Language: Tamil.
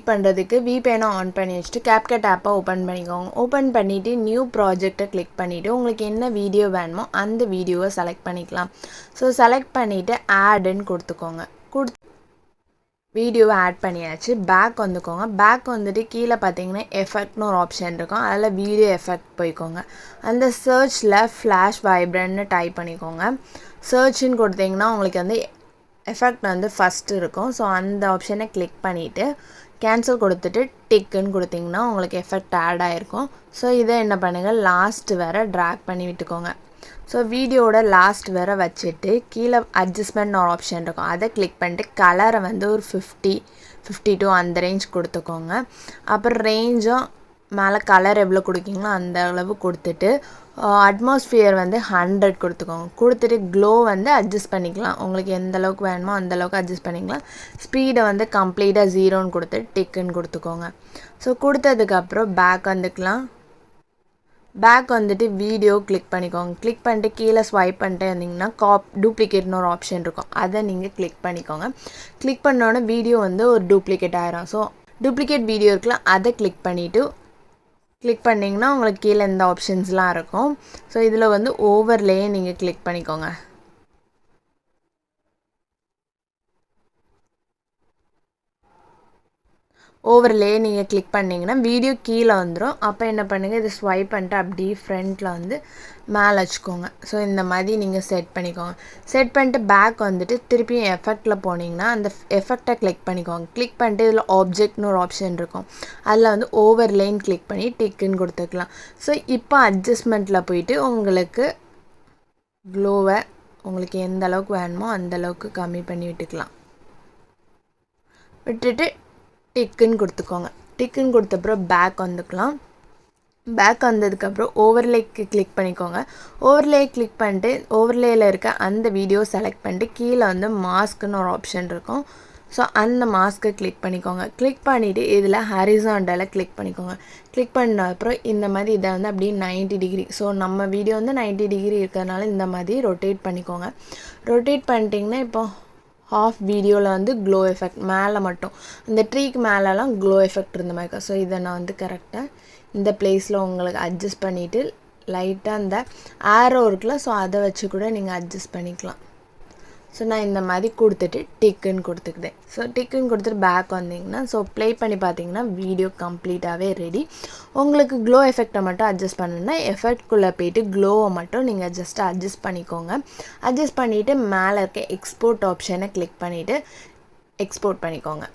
எடிட் பண்ணுறதுக்கு VPN ஆன் பண்ணி வச்சுட்டு CapCut ஆப்பை ஓப்பன் பண்ணிக்கோங்க. ஓப்பன் பண்ணிவிட்டு நியூ ப்ராஜெக்டை கிளிக் பண்ணிவிட்டு உங்களுக்கு என்ன வீடியோ வேணுமோ அந்த வீடியோவை செலக்ட் பண்ணிக்கலாம். ஸோ செலக்ட் பண்ணிவிட்டு ஆடுன்னு கொடுத்துக்கோங்க. வீடியோவை ஆட் பண்ணியாச்சு. பேக் வந்துக்கோங்க. பேக் வந்துட்டு கீழே பார்த்தீங்கன்னா எஃபெக்ட்னு ஒரு ஆப்ஷன் இருக்கும். அதில் வீடியோ எஃபெக்ட் போய்க்கோங்க. அந்த சர்ச்சில் ஃப்ளாஷ் வைப்ரண்ட்னு டைப் பண்ணிக்கோங்க. சர்ச்சுன்னு கொடுத்தீங்கன்னா உங்களுக்கு வந்து எஃபெக்ட் வந்து ஃபஸ்ட்டு இருக்கும். ஸோ அந்த ஆப்ஷனை கிளிக் பண்ணிவிட்டு கேன்சல் கொடுத்துட்டு டிக்குன்னு கொடுத்திங்கன்னா உங்களுக்கு எஃபெக்ட் ஆட் ஆகிருக்கும். ஸோ இதை என்ன பண்ணுங்கள், லாஸ்ட்டு வேறு ட்ராக் பண்ணி விட்டுக்கோங்க. ஸோ வீடியோவோட லாஸ்ட் வேறு வச்சுட்டு கீழே அட்ஜஸ்ட்மெண்ட் ஒரு ஆப்ஷன் இருக்கும். அதை கிளிக் பண்ணிட்டு கலரை வந்து ஒரு 52 அந்த ரேஞ்ச் கொடுத்துக்கோங்க. அப்புறம் ரேஞ்சும் மேலே கலர் எவ்வளோ கொடுக்கிங்களோ அந்த அளவு கொடுத்துட்டு அட்மாஸ்ஃபியர் வந்து 100 கொடுத்துக்கோங்க. கொடுத்துட்டு க்ளோ வந்து அட்ஜஸ்ட் பண்ணிக்கலாம். உங்களுக்கு எந்த அளவுக்கு வேணுமோ அந்த அளவுக்கு அட்ஜஸ்ட் பண்ணிக்கலாம். ஸ்பீடை வந்து கம்ப்ளீட்டாக 0ன்னு கொடுத்துட்டு டிக்குன்னு கொடுத்துக்கோங்க. ஸோ கொடுத்ததுக்கப்புறம் பேக் வந்துக்கலாம். பேக் வந்துட்டு வீடியோ கிளிக் பண்ணிக்கோங்க. கிளிக் பண்ணிட்டு கீழே ஸ்வைப் பண்ணிட்டு இருந்தீங்கன்னா டூப்ளிகேட்னு ஒரு ஆப்ஷன் இருக்கும். அதை நீங்கள் கிளிக் பண்ணிக்கோங்க. கிளிக் பண்ணோன்னே வீடியோ வந்து ஒரு டூப்ளிகேட் ஆயிரும். ஸோ டூப்ளிகேட் வீடியோ இருக்கலாம், அதை கிளிக் பண்ணிவிட்டு கிளிக் பண்ணிங்கன்னா உங்களுக்கு கீழே இந்த ஆப்ஷன்ஸ்லாம் இருக்கும். ஸோ இதில் வந்து ஓவர்லேயே நீங்கள் கிளிக் பண்ணிக்கோங்க. ஓவர்லே நீங்கள் கிளிக் பண்ணிங்கன்னா வீடியோ கீழே வந்துடும். அப்போ என்ன பண்ணுங்கள், இதை ஸ்வைப் பண்ணிட்டு அப்படியே ஃப்ரண்ட்டில் வந்து மேலே வச்சுக்கோங்க. ஸோ இந்த மாதிரி நீங்கள் செட் பண்ணிக்கோங்க. செட் பண்ணிட்டு பேக் வந்துட்டு திருப்பியும் எஃபெக்டில் போனீங்கன்னா அந்த எஃபெக்டை கிளிக் பண்ணிக்கோங்க. கிளிக் பண்ணிட்டு இதில் ஆப்ஜெக்ட்னு ஒரு ஆப்ஷன் இருக்கும். அதில் வந்து ஓவர்லேன்னு கிளிக் பண்ணி டிக்குன்னு கொடுத்துக்கலாம். ஸோ இப்போ அட்ஜஸ்ட்மெண்ட்டில் போயிட்டு உங்களுக்கு க்ளோவை உங்களுக்கு எந்த அளவுக்கு வேணுமோ அந்த அளவுக்கு கம்மி பண்ணி விட்டுக்கலாம். விட்டுட்டு டிக்குன்னு கொடுத்துக்கோங்க. டிக்குன்னு கொடுத்தப்புறம் பேக் வந்துக்கலாம். பேக் வந்ததுக்கப்புறம் ஓவர்லேக்கு கிளிக் பண்ணிக்கோங்க. ஓவர்லே கிளிக் பண்ணிட்டு ஓவர்லேயில் இருக்க அந்த வீடியோ செலக்ட் பண்ணிட்டு கீழே வந்து மாஸ்க்குன்னு ஒரு ஆப்ஷன் இருக்கும். ஸோ அந்த மாஸ்க்கை கிளிக் பண்ணிக்கோங்க. கிளிக் பண்ணிவிட்டு இதில் ஹரிசாண்டலை கிளிக் பண்ணிக்கோங்க. கிளிக் பண்ண அப்புறம் இந்த மாதிரி இதை வந்து அப்படியே 90 டிகிரி, ஸோ நம்ம வீடியோ வந்து 90 டிகிரி இருக்கிறதுனால இந்த மாதிரி ரொட்டேட் பண்ணிக்கோங்க. ரொட்டேட் பண்ணிட்டிங்கன்னா இப்போ ஹாஃப் வீடியோவில் வந்து க்ளோ எஃபெக்ட் மேலே மட்டும் இந்த ட்ரீக்கு மேலெலாம் க்ளோ எஃபெக்ட் இருந்த மாதிரி இருக்கும். ஸோ இதை நான் வந்து கரெக்டாக இந்த பிளேஸில் உங்களுக்கு அட்ஜஸ்ட் பண்ணிவிட்டு லைட்டாக அந்த ஆரோ இருக்குல்ல, ஸோ அதை வச்சு கூட நீங்கள் அட்ஜஸ்ட் பண்ணிக்கலாம். ஸோ நான் இந்த மாதிரி கொடுத்துட்டு டிக்குன்னு கொடுத்துக்கிட்டேன். ஸோ டிக்குன்னு கொடுத்துட்டு பேக் வந்தீங்கன்னா ஸோ ப்ளே பண்ணி பார்த்தீங்கன்னா வீடியோ கம்ப்ளீட்டாகவே ரெடி. உங்களுக்கு க்ளோ எஃபெக்டை மட்டும் அட்ஜஸ்ட் பண்ணணுன்னா எஃபெக்ட்குள்ளே போய்ட்டு க்ளோவை மட்டும் நீங்கள் ஜஸ்ட்டு அட்ஜஸ்ட் பண்ணிக்கோங்க. அட்ஜஸ்ட் பண்ணிவிட்டு மேலே இருக்க எக்ஸ்போர்ட் ஆப்ஷனை கிளிக் பண்ணிவிட்டு எக்ஸ்போர்ட் பண்ணிக்கோங்க.